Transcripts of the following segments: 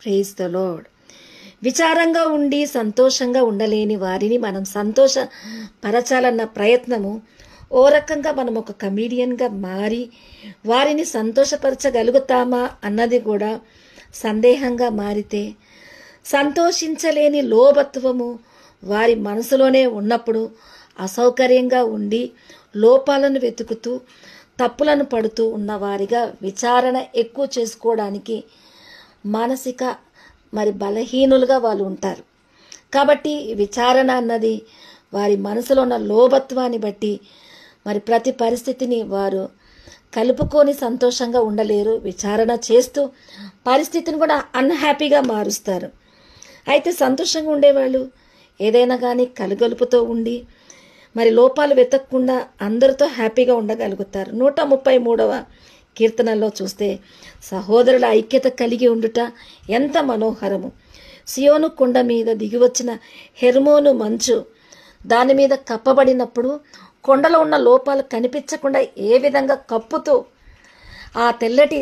Praise the lord. విచారంగా ఉండి సంతోషంగా ఉండలేని వారిని మనం సంతోషపరచాలన్న ప్రయత్నము ఓ రకంగా మనం ఒక కమీడియన్గా మారి వారిని సంతోషపరచగలుగుతామా అన్నది కూడా సందేహంగా మారితే, సంతోషించలేని లోభత్వము వారి మనసులోనే ఉన్నప్పుడు అసౌకర్యంగా ఉండి లోపాలను వెతుకుతూ తప్పులను పడుతూ ఉన్నవారిగా విచారణ ఎక్కువ చేసుకోవడానికి మానసిక బలహీనులుగా వాళ్ళు ఉంటారు. కాబట్టి విచారణ అన్నది వారి మనసులో ఉన్న లోభత్వాన్ని బట్టి ప్రతి పరిస్థితిని వారు కలుపుకొని సంతోషంగా ఉండలేరు. విచారణ చేస్తూ పరిస్థితిని కూడా అన్హ్యాపీగా మారుస్తారు. అయితే సంతోషంగా ఉండేవాళ్ళు ఏదైనా కానీ కలుగలుపుతో ఉండి లోపాలు వెతకకుండా అందరితో హ్యాపీగా ఉండగలుగుతారు. 133వ కీర్తనలో చూస్తే, సహోదరుల ఐక్యత కలిగి ఉండుట ఎంత మనోహరము. సియోను కొండ మీద దిగివచ్చిన హెర్మోను మంచు దాని మీద కప్పబడినప్పుడు కొండలో ఉన్న లోపాలు కనిపించకుండా ఏ విధంగా కప్పుతూ ఆ తెల్లటి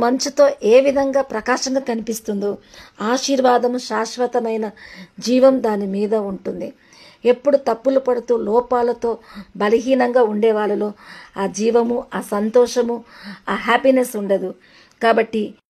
మంచుతో ఏ విధంగా ప్రకాశంగా కనిపిస్తుందో, ఆశీర్వాదము శాశ్వతమైన జీవం దాని మీద ఉంటుంది. ఎప్పుడు తప్పులు పడుతూ లోపాలతో బలహీనంగా ఉండే వాళ్ళలో ఆ జీవము, ఆ సంతోషము, ఆ హ్యాపీనెస్ ఉండదు. కాబట్టి